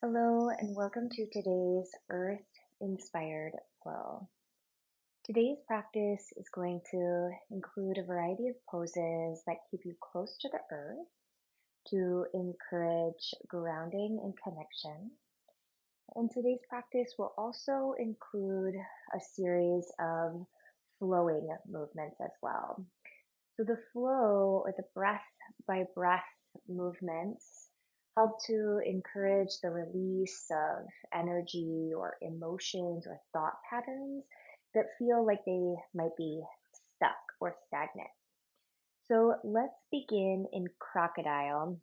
Hello and welcome to today's Earth Inspired Flow. Today's practice is going to include a variety of poses that keep you close to the earth to encourage grounding and connection. And today's practice will also include a series of flowing movements as well. So the flow or the breath by breath movements help to encourage the release of energy or emotions or thought patterns that feel like they might be stuck or stagnant. So let's begin in crocodile.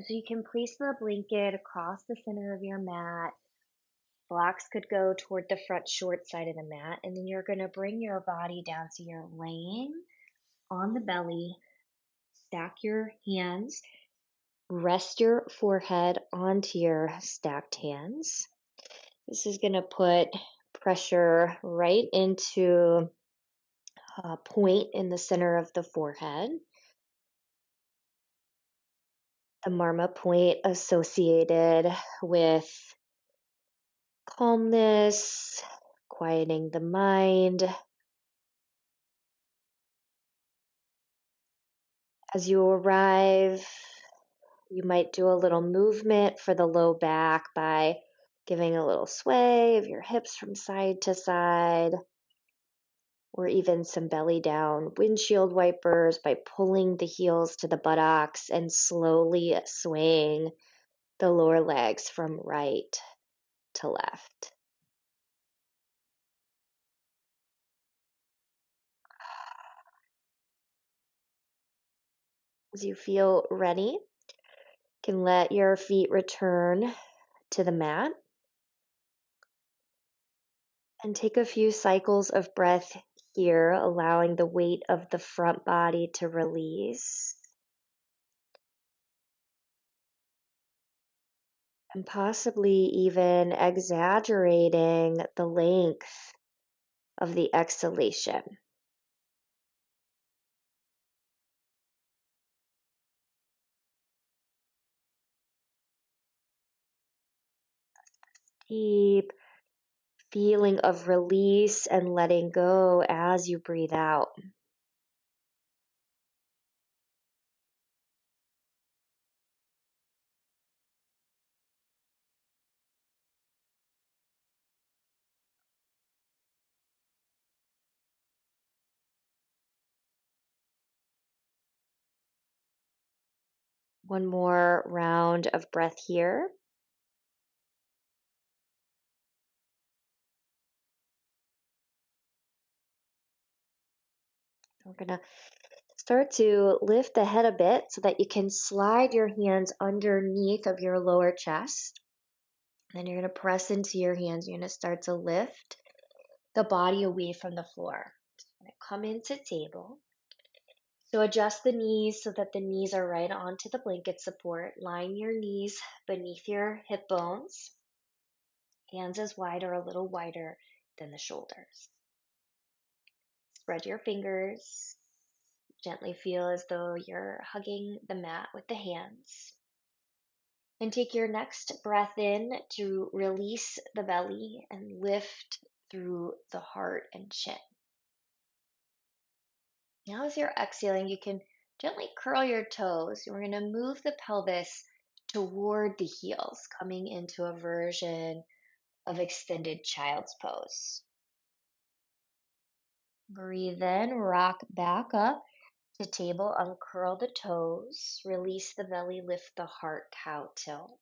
So you can place the blanket across the center of your mat. Blocks could go toward the front short side of the mat, and then you're going to bring your body down so you're laying on the belly. Stack your hands, rest your forehead onto your stacked hands. This is going to put pressure right into a point in the center of the forehead, the marma point associated with calmness, quieting the mind. As you arrive, you might do a little movement for the low back by giving a little sway of your hips from side to side, or even some belly down windshield wipers by pulling the heels to the buttocks and slowly swaying the lower legs from right to left. As you feel ready, you can let your feet return to the mat and take a few cycles of breath here, allowing the weight of the front body to release. And possibly even exaggerating the length of the exhalation. Deep feeling of release and letting go as you breathe out. One more round of breath here. We're going to start to lift the head a bit so that you can slide your hands underneath of your lower chest. Then you're going to press into your hands. You're going to start to lift the body away from the floor. Going to come into table. So adjust the knees so that the knees are right onto the blanket support. Line your knees beneath your hip bones. Hands as wide or a little wider than the shoulders. Spread your fingers. Gently feel as though you're hugging the mat with the hands. And take your next breath in to release the belly and lift through the heart and chin. Now, as you're exhaling, you can gently curl your toes. We're going to move the pelvis toward the heels, coming into a version of extended child's pose. Breathe in, rock back up to table, uncurl the toes, release the belly, lift the heart, cow tilt.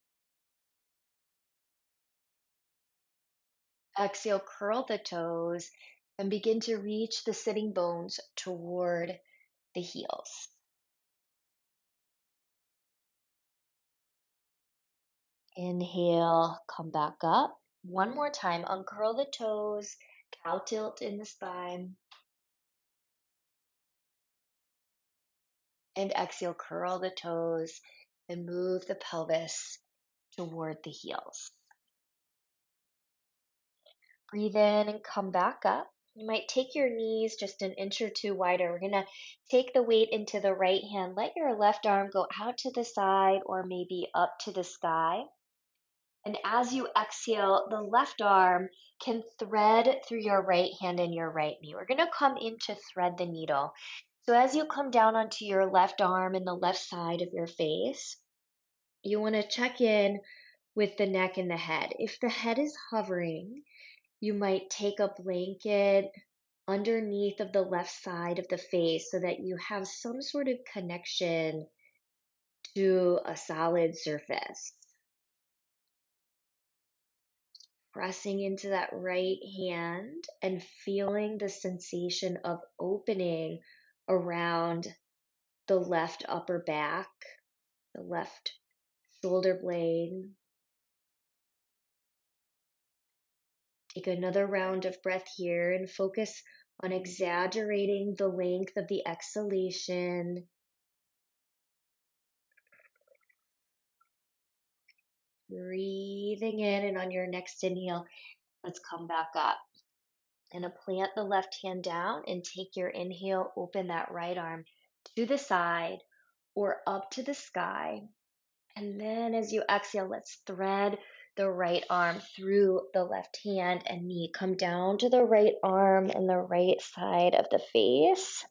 Exhale, curl the toes and begin to reach the sitting bones toward the heels. Inhale, come back up. One more time, uncurl the toes, cow tilt in the spine. And exhale, curl the toes and move the pelvis toward the heels. Breathe in and come back up. You might take your knees just an inch or two wider. We're going to take the weight into the right hand. Let your left arm go out to the side or maybe up to the sky. And as you exhale, the left arm can thread through your right hand and your right knee. We're going to come in to thread the needle. So as you come down onto your left arm and the left side of your face, you want to check in with the neck and the head. If the head is hovering, you might take a blanket underneath of the left side of the face so that you have some sort of connection to a solid surface. Pressing into that right hand and feeling the sensation of opening around the left upper back, the left shoulder blade. Take another round of breath here and focus on exaggerating the length of the exhalation. Breathing in, and on your next inhale, let's come back up. And plant the left hand down and take your inhale, open that right arm to the side or up to the sky. And then as you exhale, let's thread the right arm through the left hand and knee. Come down to the right arm and the right side of the face.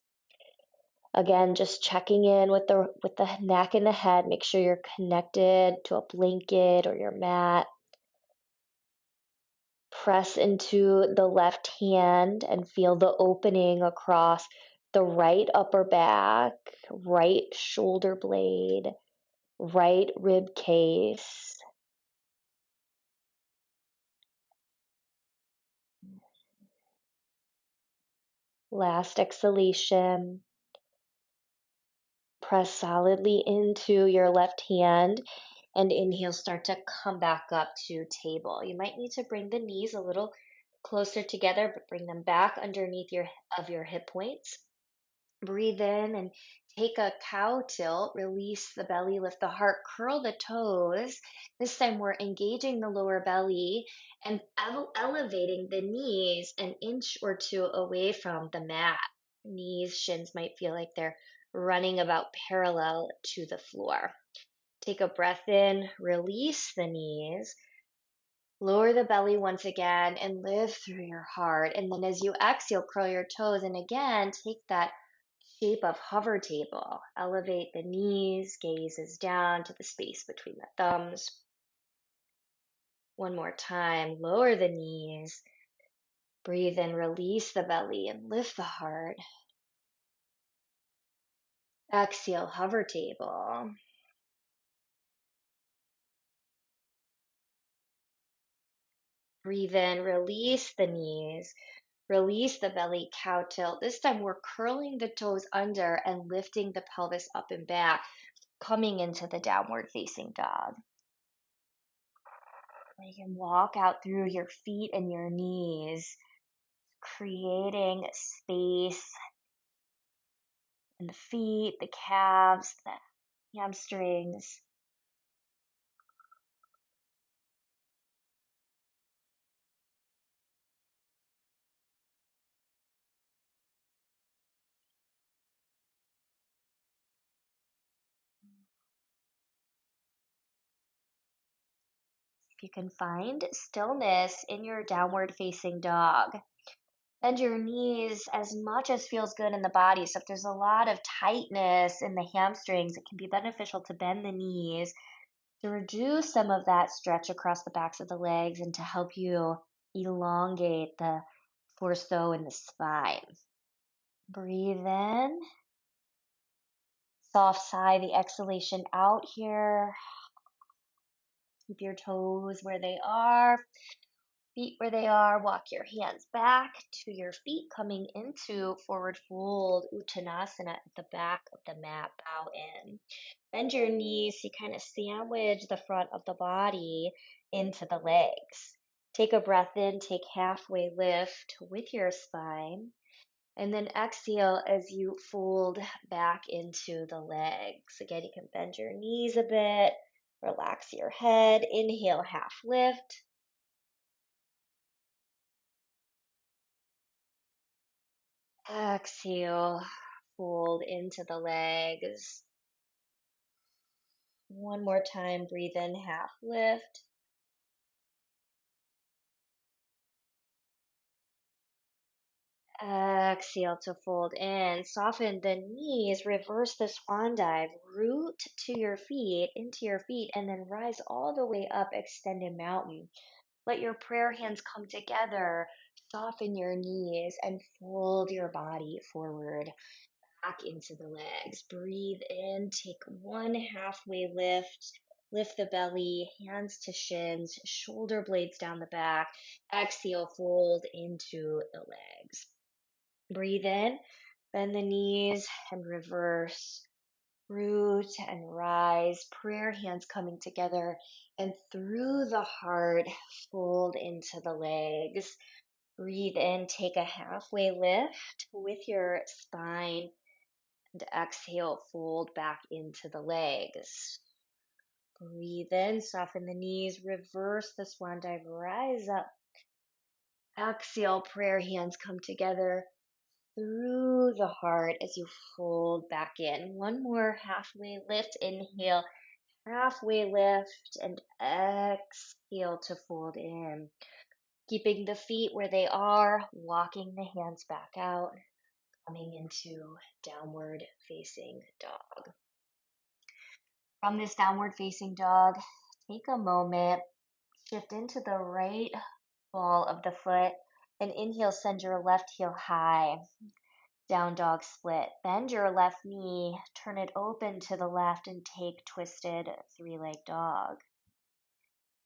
Again, just checking in with the neck and the head. Make sure you're connected to a blanket or your mat. Press into the left hand and feel the opening across the right upper back, right shoulder blade, right rib case. Last exhalation. Press solidly into your left hand and inhale, start to come back up to table. You might need to bring the knees a little closer together, but bring them back underneath your hip points. Breathe in and take a cow tilt, release the belly, lift the heart, curl the toes. This time we're engaging the lower belly and elevating the knees an inch or two away from the mat. Knees, shins might feel like they're running about parallel to the floor. Take a breath in, release the knees. Lower the belly once again and lift through your heart. And then as you exhale, curl your toes. And again, take that shape of hover table. Elevate the knees, gazes down to the space between the thumbs. One more time, lower the knees. Breathe in, release the belly and lift the heart. Exhale, hover table. Breathe in, release the knees. Release the belly, cow tilt. This time we're curling the toes under and lifting the pelvis up and back, coming into the downward facing dog. You can walk out through your feet and your knees, creating space in the feet, the calves, the hamstrings. If you can find stillness in your downward facing dog, bend your knees as much as feels good in the body. So if there's a lot of tightness in the hamstrings, it can be beneficial to bend the knees to reduce some of that stretch across the backs of the legs and to help you elongate the torso and the spine. Breathe in. Soft sigh the exhalation out here. Keep your toes where they are, feet where they are. Walk your hands back to your feet, coming into forward fold, Uttanasana at the back of the mat. Bow in. Bend your knees to kind of sandwich the front of the body into the legs. Take a breath in, take halfway lift with your spine. And then exhale as you fold back into the legs. Again, you can bend your knees a bit, relax your head. Inhale, half lift. Exhale, fold into the legs. One more time, breathe in, half lift. Exhale to fold in. Soften the knees. Reverse the swan dive. Root to your feet, into your feet, and then rise all the way up, extended mountain. Let your prayer hands come together. Soften your knees and fold your body forward, back into the legs. Breathe in. Take one halfway lift. Lift the belly, hands to shins, shoulder blades down the back. Exhale, fold into the legs. Breathe in, bend the knees and reverse. Root and rise. Prayer hands coming together and through the heart, fold into the legs. Breathe in, take a halfway lift with your spine, and exhale, fold back into the legs. Breathe in, soften the knees, reverse the swan dive, rise up. Exhale, prayer hands come together through the heart as you fold back in. One more halfway lift. Inhale, halfway lift, and exhale to fold in. Keeping the feet where they are, walking the hands back out, coming into downward facing dog. From this downward facing dog, take a moment, shift into the right ball of the foot, and inhale, send your left heel high. Down dog split. Bend your left knee, turn it open to the left, and take twisted three-leg dog.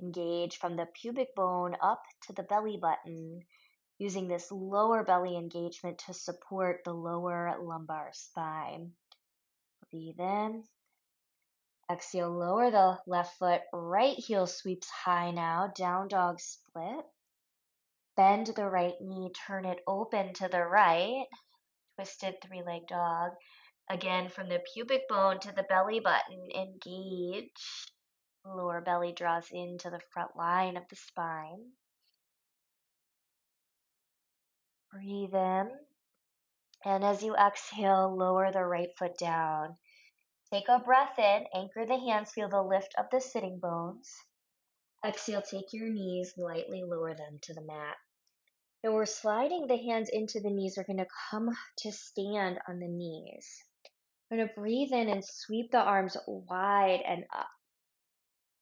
Engage from the pubic bone up to the belly button, using this lower belly engagement to support the lower lumbar spine. Breathe in. Exhale, lower the left foot, right heel sweeps high now, down dog split. Bend the right knee, turn it open to the right, twisted three-leg dog. Again, from the pubic bone to the belly button, engage. Lower belly draws into the front line of the spine. Breathe in. And as you exhale, lower the right foot down. Take a breath in, anchor the hands, feel the lift of the sitting bones. Exhale, take your knees, lightly lower them to the mat. Now we're sliding the hands into the knees. We're going to come to stand on the knees. We're going to breathe in and sweep the arms wide and up.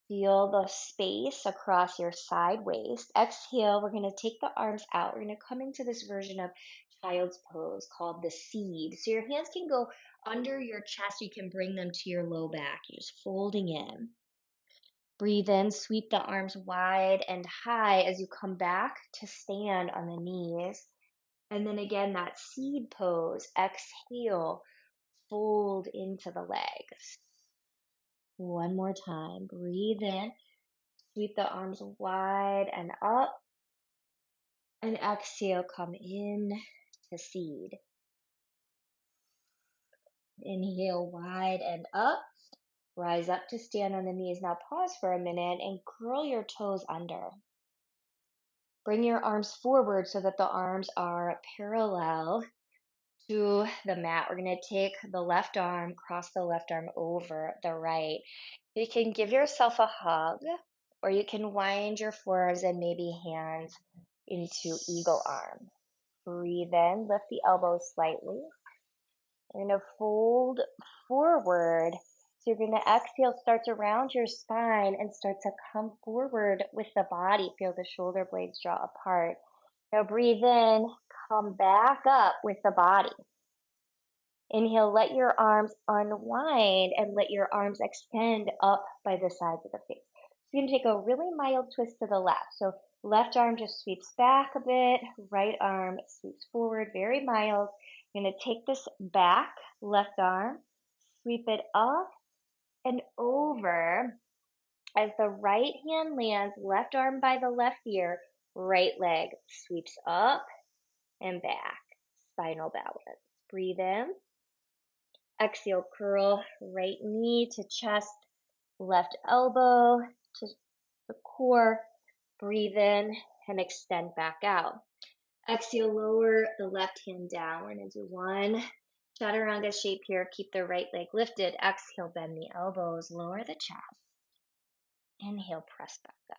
Feel the space across your side waist. Exhale, we're going to take the arms out. We're going to come into this version of child's pose called the seed. So your hands can go under your chest. You can bring them to your low back. You're just folding in. Breathe in, sweep the arms wide and high as you come back to stand on the knees. And then again, that seed pose. Exhale, fold into the legs. One more time. Breathe in. Sweep the arms wide and up. And exhale, come in to seed. Inhale, wide and up. Rise up to stand on the knees. Now pause for a minute and curl your toes under. Bring your arms forward so that the arms are parallel to the mat. We're going to take the left arm, cross the left arm over the right. You can give yourself a hug, or you can wind your forearms and maybe hands into eagle arm. Breathe in, lift the elbows slightly. You're going to fold forward. So you're going to exhale, start to round your spine and start to come forward with the body. Feel the shoulder blades draw apart. Now breathe in, come back up with the body. Inhale, let your arms unwind and let your arms extend up by the sides of the face. So you can take a really mild twist to the left. So left arm just sweeps back a bit, right arm sweeps forward, very mild. You're going to take this back, left arm, sweep it up and over. As the right hand lands, left arm by the left ear, right leg sweeps up and back. Spinal balance. Breathe in. Exhale, curl right knee to chest, left elbow to the core. Breathe in and extend back out. Exhale, lower the left hand down. We're going to do one chaturanga shape here. Keep the right leg lifted. Exhale, bend the elbows, lower the chest. Inhale, press back up.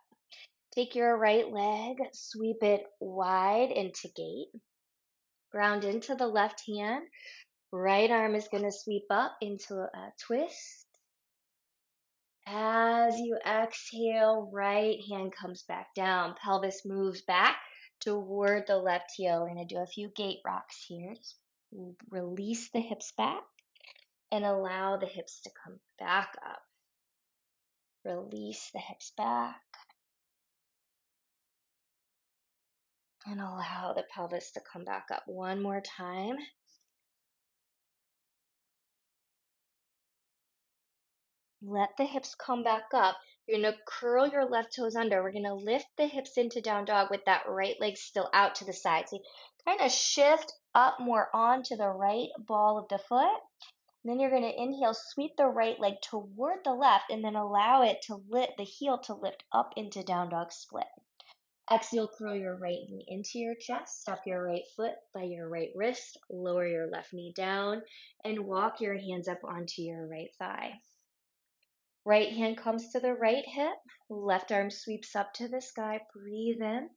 Take your right leg, sweep it wide into gate. Ground into the left hand. Right arm is going to sweep up into a twist. As you exhale, right hand comes back down. Pelvis moves back toward the left heel. We're going to do a few gate rocks here. Just release the hips back and allow the hips to come back up. Release the hips back and allow the pelvis to come back up. One more time. Let the hips come back up. You're going to curl your left toes under. We're going to lift the hips into down dog with that right leg still out to the side. So you kind of shift up more onto the right ball of the foot. Then you're going to inhale, sweep the right leg toward the left, and then allow it to lift the heel to lift up into down dog split. Exhale, curl your right knee into your chest, step your right foot by your right wrist, lower your left knee down, and walk your hands up onto your right thigh. Right hand comes to the right hip, left arm sweeps up to the sky, breathe in.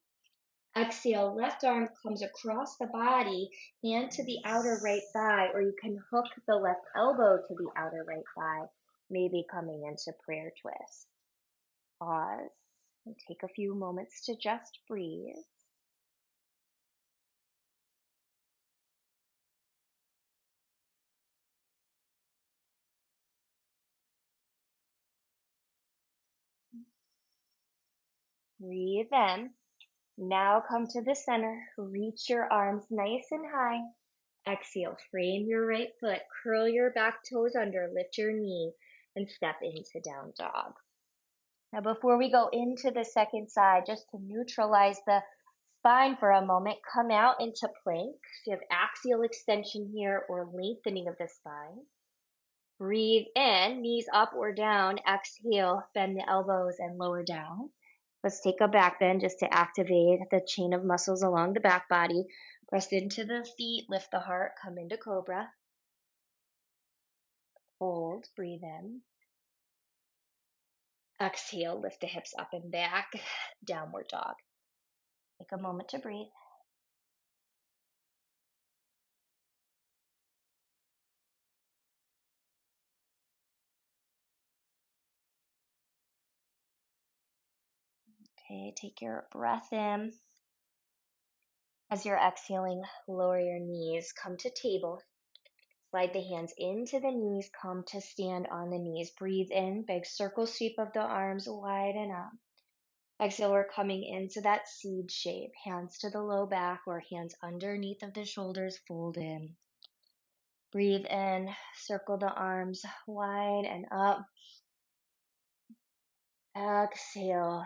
Exhale, left arm comes across the body, hand to the outer right thigh, or you can hook the left elbow to the outer right thigh, maybe coming into prayer twist. Pause and take a few moments to just breathe. Breathe in. Now come to the center. Reach your arms nice and high. Exhale, frame your right foot, curl your back toes under, lift your knee, and step into down dog. Now, before we go into the second side, just to neutralize the spine for a moment, come out into plank. So you have axial extension here or lengthening of the spine. Breathe in, knees up or down. Exhale, bend the elbows and lower down. Let's take a back bend just to activate the chain of muscles along the back body. Press into the feet, lift the heart, come into cobra. Hold, breathe in. Exhale, lift the hips up and back, downward dog. Take a moment to breathe. Okay, take your breath in. As you're exhaling, lower your knees, come to table. Slide the hands into the knees, come to stand on the knees. Breathe in, big circle sweep of the arms, widen up. Exhale, we're coming into that seed shape. Hands to the low back or hands underneath of the shoulders, fold in. Breathe in, circle the arms wide and up. Exhale,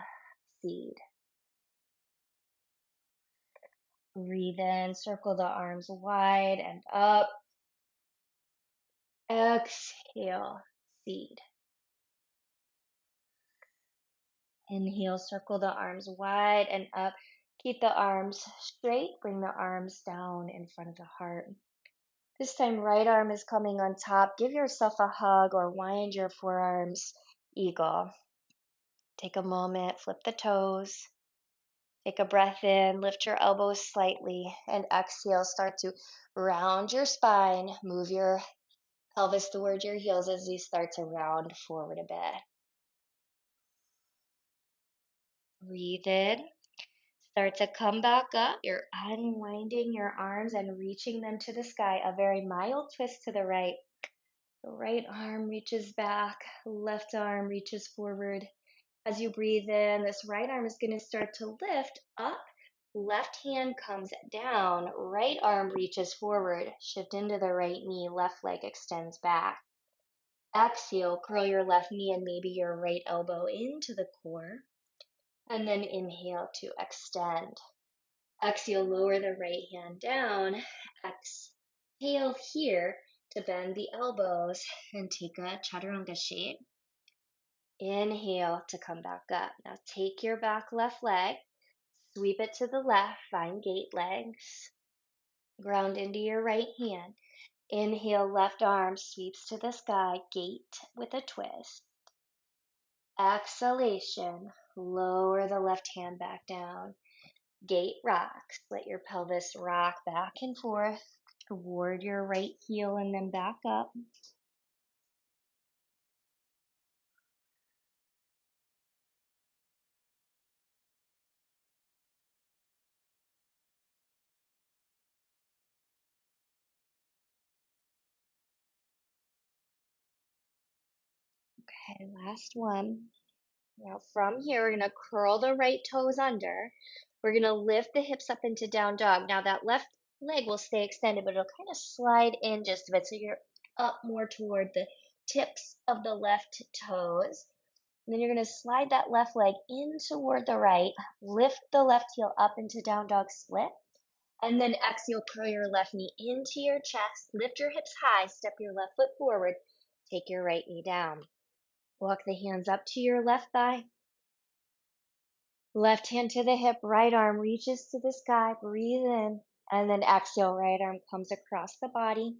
seed. Breathe in, circle the arms wide and up. Exhale, seed. Inhale, circle the arms wide and up. Keep the arms straight. Bring the arms down in front of the heart. This time, right arm is coming on top. Give yourself a hug or wind your forearms, eagle. Take a moment, flip the toes. Take a breath in, lift your elbows slightly, and exhale. Start to round your spine. Move your pelvis toward your heels as you start to round forward a bit. Breathe in. Start to come back up. You're unwinding your arms and reaching them to the sky. A very mild twist to the right. The right arm reaches back, left arm reaches forward. As you breathe in, this right arm is going to start to lift up. Left hand comes down, right arm reaches forward. Shift into the right knee, left leg extends back. Exhale, curl your left knee and maybe your right elbow into the core. And then inhale to extend. Exhale, lower the right hand down. Exhale here to bend the elbows and take a chaturanga shape. Inhale to come back up. Now take your back left leg, sweep it to the left, find gate legs. Ground into your right hand. Inhale, left arm sweeps to the sky, gate with a twist. Exhalation, lower the left hand back down. Gate rocks. Let your pelvis rock back and forth toward your right heel and then back up. Okay, last one. Now from here, we're going to curl the right toes under. We're going to lift the hips up into down dog. Now that left leg will stay extended, but it'll kind of slide in just a bit. So you're up more toward the tips of the left toes. And then you're going to slide that left leg in toward the right. Lift the left heel up into down dog split. And then exhale, curl your left knee into your chest. Lift your hips high. Step your left foot forward. Take your right knee down. Walk the hands up to your left thigh. Left hand to the hip, right arm reaches to the sky. Breathe in. And then exhale, right arm comes across the body.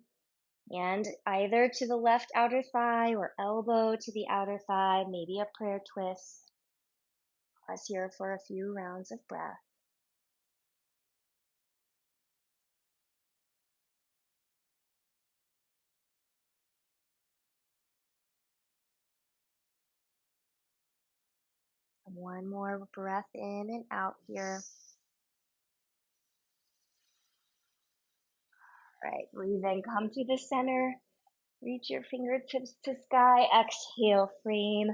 And either to the left outer thigh or elbow to the outer thigh, maybe a prayer twist. Pause here for a few rounds of breath. One more breath in and out here. All right, breathe in, come to the center. Reach your fingertips to sky. Exhale, frame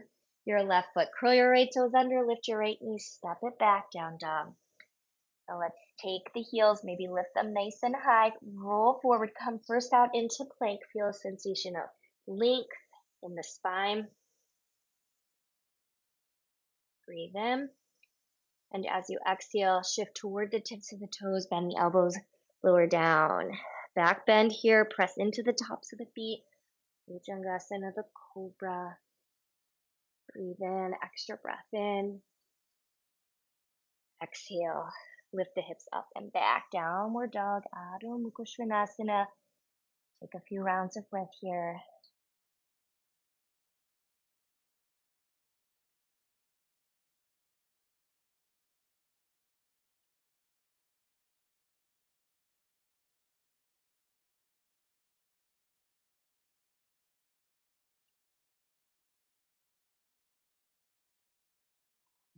your left foot. Curl your right toes under, lift your right knee, step it back, down dog. Now let's take the heels, maybe lift them nice and high. Roll forward, come first out into plank. Feel a sensation of length in the spine. Breathe in. And as you exhale, shift toward the tips of the toes, bend the elbows, lower down. Back bend here, press into the tops of the feet. Bhujangasana, the cobra. Breathe in, extra breath in. Exhale, lift the hips up and back. Downward dog, Adho Mukha Svanasana. Take a few rounds of breath here.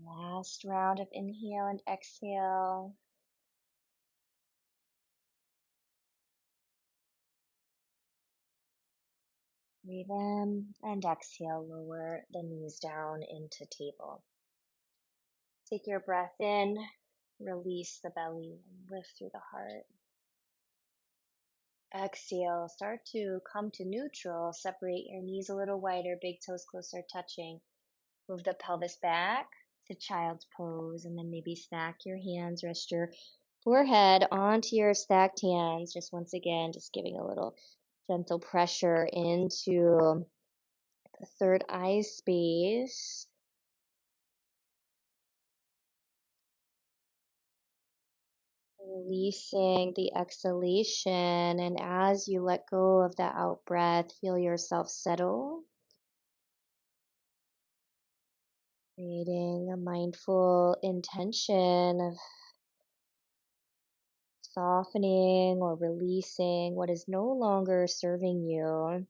Last round of inhale and exhale. Breathe in and exhale, lower the knees down into table. Take your breath in, release the belly, and lift through the heart. Exhale, start to come to neutral. Separate your knees a little wider, big toes closer touching. Move the pelvis back to child's pose, and then maybe stack your hands, rest your forehead onto your stacked hands. Just once again, just giving a little gentle pressure into the third eye space. Releasing the exhalation, and as you let go of the out breath, feel yourself settle, creating a mindful intention of softening or releasing what is no longer serving you.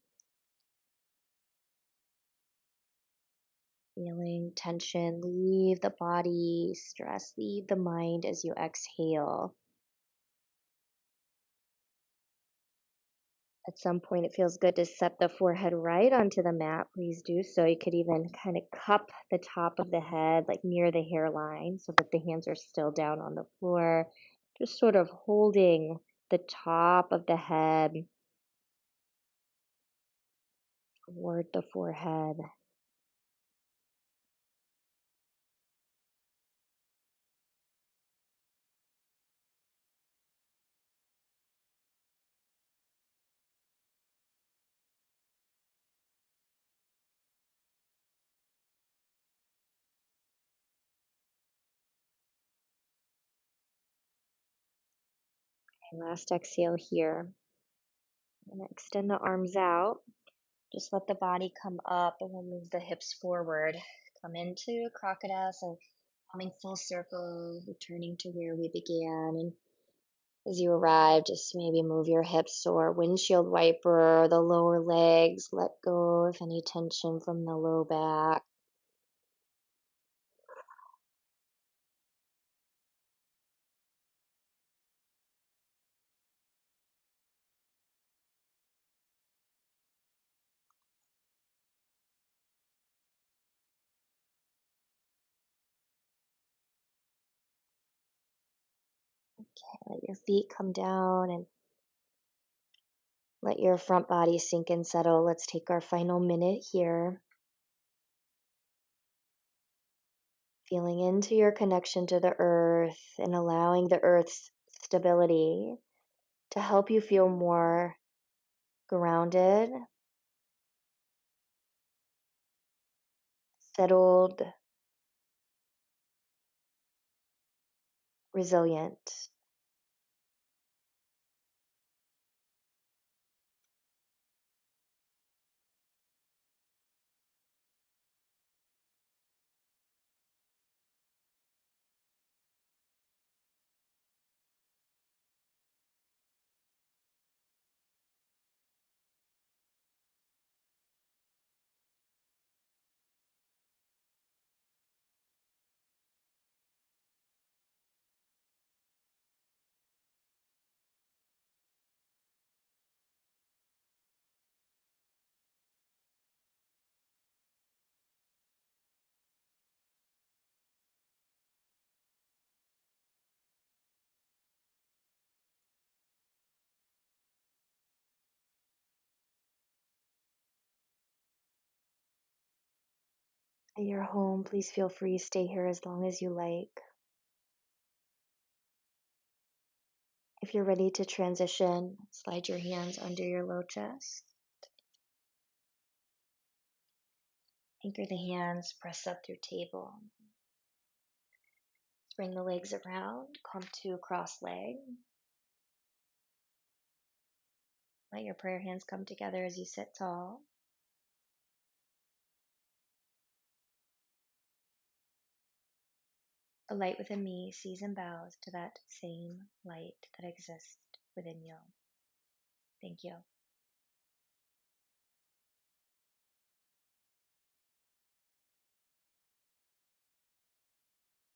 Feeling tension leave the body, stress leave the mind as you exhale. At some point, it feels good to set the forehead right onto the mat. Please do so. You could even kind of cup the top of the head, like near the hairline, so that the hands are still down on the floor. Just sort of holding the top of the head toward the forehead. And last exhale here. And extend the arms out. Just let the body come up, and we'll move the hips forward. Come into crocodile. So Coming full circle, returning to where we began. And as you arrive, just maybe move your hips or windshield wiper, the lower legs, let go of any tension from the low back. Let your feet come down and let your front body sink and settle. Let's take our final minute here. Feeling into your connection to the earth and allowing the earth's stability to help you feel more grounded, settled, resilient. At your home, please feel free to stay here as long as you like. If you're ready to transition, slide your hands under your low chest. Anchor the hands, press up through table. Bring the legs around, come to cross leg. Let your prayer hands come together as you sit tall. The light within me sees and bows to that same light that exists within you. Thank you.